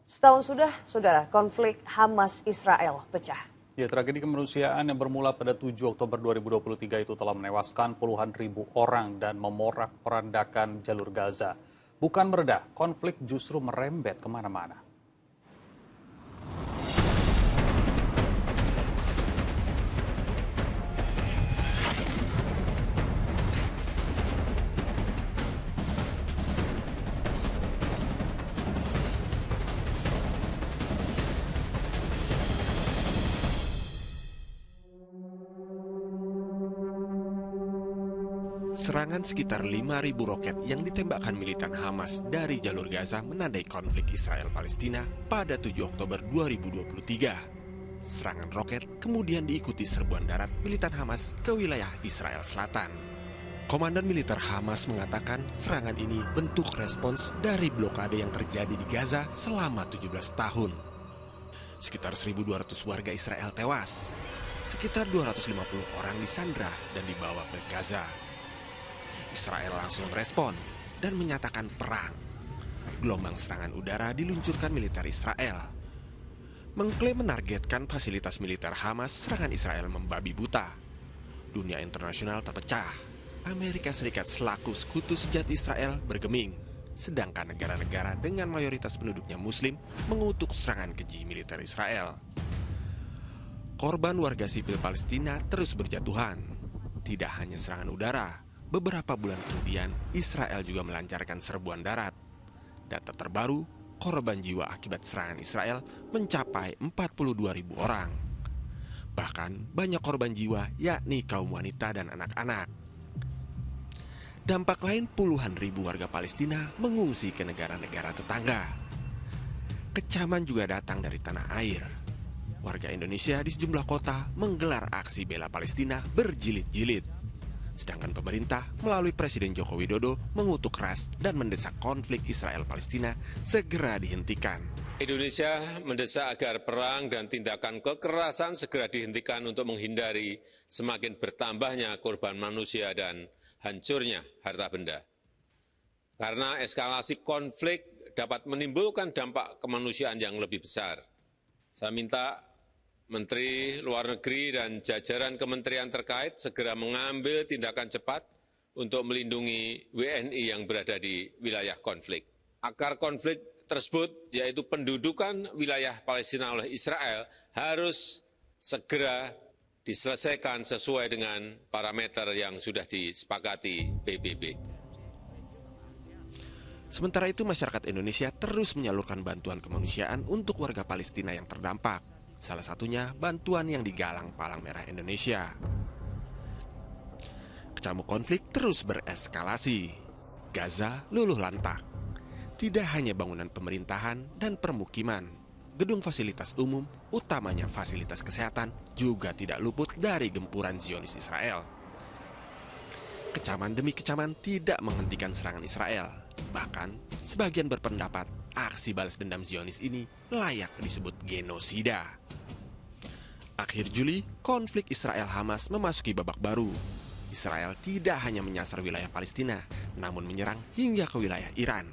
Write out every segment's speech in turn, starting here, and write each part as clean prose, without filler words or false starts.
Setahun sudah, saudara, konflik Hamas-Israel pecah. Ya, tragedi kemanusiaan yang bermula pada 7 Oktober 2023 itu telah menewaskan puluhan ribu orang dan memorak-porandakan jalur Gaza. Bukan mereda, konflik justru merembet kemana-mana. Serangan sekitar 5.000 roket yang ditembakkan militan Hamas dari jalur Gaza menandai konflik Israel-Palestina pada 7 Oktober 2023. Serangan roket kemudian diikuti serbuan darat militan Hamas ke wilayah Israel Selatan. Komandan militer Hamas mengatakan serangan ini bentuk respons dari blokade yang terjadi di Gaza selama 17 tahun. Sekitar 1.200 warga Israel tewas. Sekitar 250 orang disandra dan dibawa ke Gaza. Israel langsung merespon dan menyatakan perang. Gelombang serangan udara diluncurkan militer Israel. Mengklaim menargetkan fasilitas militer Hamas, serangan Israel membabi buta. Dunia internasional terpecah. Amerika Serikat selaku sekutu sejati Israel bergeming. Sedangkan negara-negara dengan mayoritas penduduknya Muslim mengutuk serangan keji militer Israel. Korban warga sipil Palestina terus berjatuhan. Tidak hanya serangan udara, beberapa bulan kemudian, Israel juga melancarkan serbuan darat. Data terbaru, korban jiwa akibat serangan Israel mencapai 42.000 orang. Bahkan banyak korban jiwa yakni kaum wanita dan anak-anak. Dampak lain, puluhan ribu warga Palestina mengungsi ke negara-negara tetangga. Kecaman juga datang dari tanah air. Warga Indonesia di sejumlah kota menggelar aksi bela Palestina berjilid-jilid. Sedangkan pemerintah melalui Presiden Joko Widodo mengutuk keras dan mendesak konflik Israel-Palestina segera dihentikan. Indonesia mendesak agar perang dan tindakan kekerasan segera dihentikan untuk menghindari semakin bertambahnya korban manusia dan hancurnya harta benda. Karena eskalasi konflik dapat menimbulkan dampak kemanusiaan yang lebih besar. Saya minta Menteri Luar Negeri dan jajaran kementerian terkait segera mengambil tindakan cepat untuk melindungi WNI yang berada di wilayah konflik. Akar konflik tersebut, yaitu pendudukan wilayah Palestina oleh Israel, harus segera diselesaikan sesuai dengan parameter yang sudah disepakati PBB. Sementara itu, masyarakat Indonesia terus menyalurkan bantuan kemanusiaan untuk warga Palestina yang terdampak. Salah satunya bantuan yang digalang Palang Merah Indonesia. Kecamuk konflik terus bereskalasi. Gaza luluh lantak. Tidak hanya bangunan pemerintahan dan permukiman, gedung fasilitas umum, utamanya fasilitas kesehatan, juga tidak luput dari gempuran Zionis Israel. Kecaman demi kecaman tidak menghentikan serangan Israel. Bahkan, sebagian berpendapat aksi balas dendam Zionis ini layak disebut genosida. Akhir Juli, konflik Israel-Hamas memasuki babak baru. Israel tidak hanya menyasar wilayah Palestina, namun menyerang hingga ke wilayah Iran.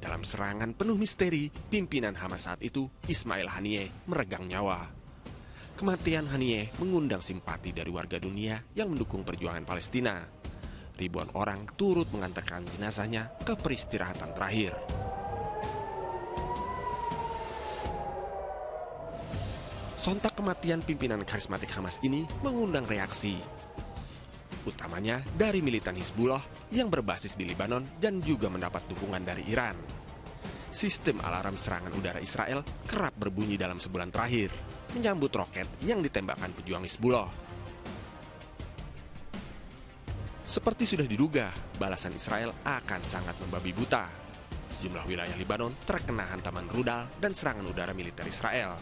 Dalam serangan penuh misteri, pimpinan Hamas saat itu, Ismail Haniyeh, meregang nyawa. Kematian Haniyeh mengundang simpati dari warga dunia yang mendukung perjuangan Palestina. Ribuan orang turut mengantarkan jenazahnya ke peristirahatan terakhir. Sontak kematian pimpinan karismatik Hamas ini mengundang reaksi, utamanya dari militan Hizbullah yang berbasis di Lebanon dan juga mendapat dukungan dari Iran. Sistem alarm serangan udara Israel kerap berbunyi dalam sebulan terakhir, menyambut roket yang ditembakkan pejuang Hizbullah. Seperti sudah diduga, balasan Israel akan sangat membabi buta. Sejumlah wilayah Lebanon terkena hantaman rudal dan serangan udara militer Israel,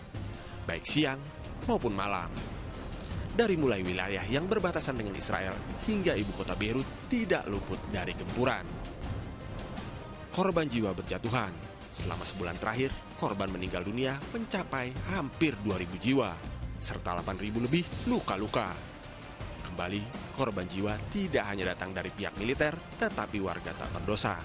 baik siang maupun malam. Dari mulai wilayah yang berbatasan dengan Israel hingga ibu kota Beirut tidak luput dari gempuran. Korban jiwa berjatuhan. Selama sebulan terakhir, korban meninggal dunia mencapai hampir 2.000 jiwa, serta 8.000 lebih luka-luka. Kembali, korban jiwa tidak hanya datang dari pihak militer, tetapi warga tak berdosa.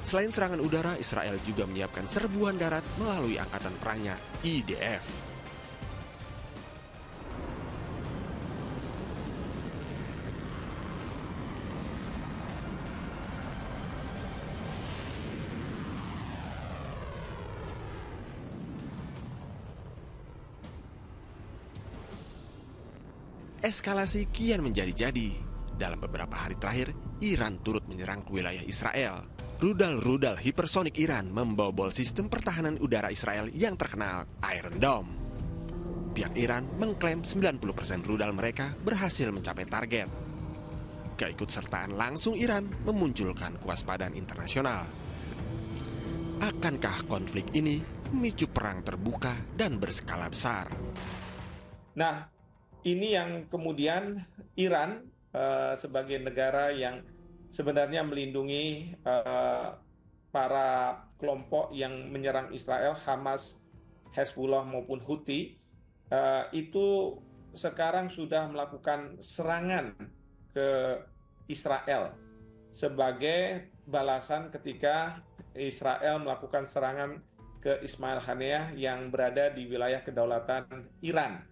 Selain serangan udara, Israel juga menyiapkan serbuan darat melalui angkatan perangnya, IDF. Eskalasi kian menjadi-jadi. Dalam beberapa hari terakhir, Iran turut menyerang ke wilayah Israel. Rudal-rudal hipersonik Iran membobol sistem pertahanan udara Israel yang terkenal Iron Dome. Pihak Iran mengklaim 90% rudal mereka berhasil mencapai target. Keikutsertaan langsung Iran memunculkan kewaspadaan internasional. Akankah konflik ini memicu perang terbuka dan berskala besar? Nah, ini yang kemudian Iran sebagai negara yang sebenarnya melindungi para kelompok yang menyerang Israel, Hamas, Hezbollah maupun Houthi, itu sekarang sudah melakukan serangan ke Israel sebagai balasan ketika Israel melakukan serangan ke Ismail Haniyeh yang berada di wilayah kedaulatan Iran.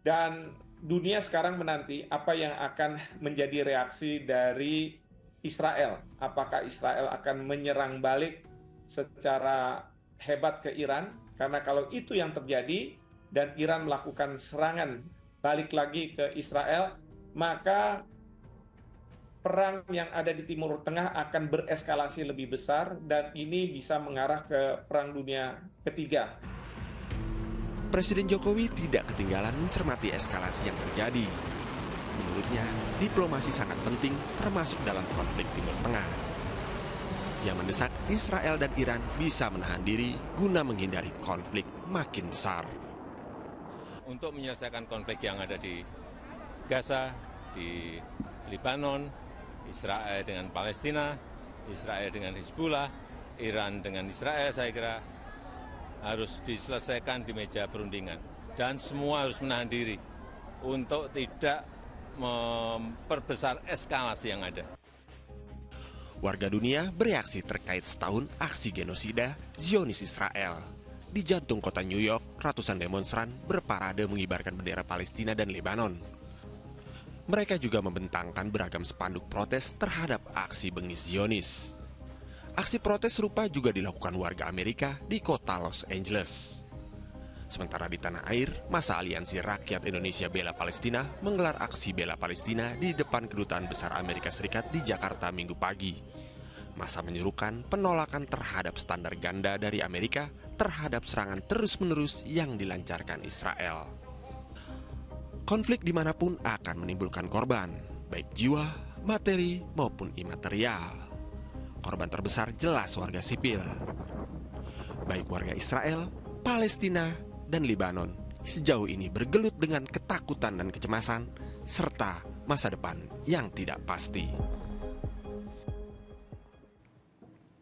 Dan dunia sekarang menanti apa yang akan menjadi reaksi dari Israel. Apakah Israel akan menyerang balik secara hebat ke Iran? Karena kalau itu yang terjadi dan Iran melakukan serangan balik lagi ke Israel, maka perang yang ada di Timur Tengah akan bereskalasi lebih besar dan ini bisa mengarah ke Perang Dunia Ketiga. Presiden Jokowi tidak ketinggalan mencermati eskalasi yang terjadi. Menurutnya, diplomasi sangat penting termasuk dalam konflik Timur Tengah. Ia mendesak Israel dan Iran bisa menahan diri guna menghindari konflik makin besar. Untuk menyelesaikan konflik yang ada di Gaza, di Lebanon, Israel dengan Palestina, Israel dengan Hezbollah, Iran dengan Israel, saya kira harus diselesaikan di meja perundingan. Dan semua harus menahan diri untuk tidak memperbesar eskalasi yang ada. Warga dunia bereaksi terkait setahun aksi genosida Zionis Israel. Di jantung kota New York, ratusan demonstran berparade mengibarkan bendera Palestina dan Lebanon. Mereka juga membentangkan beragam spanduk protes terhadap aksi bengis Zionis. Aksi protes serupa juga dilakukan warga Amerika di kota Los Angeles. Sementara di tanah air, masa Aliansi Rakyat Indonesia Bela Palestina menggelar aksi bela Palestina di depan Kedutaan Besar Amerika Serikat di Jakarta Minggu pagi. Masa menyerukan penolakan terhadap standar ganda dari Amerika terhadap serangan terus-menerus yang dilancarkan Israel. Konflik dimanapun akan menimbulkan korban, baik jiwa, materi, maupun imaterial. Korban terbesar jelas warga sipil, baik warga Israel, Palestina, dan Lebanon sejauh ini bergelut dengan ketakutan dan kecemasan serta masa depan yang tidak pasti.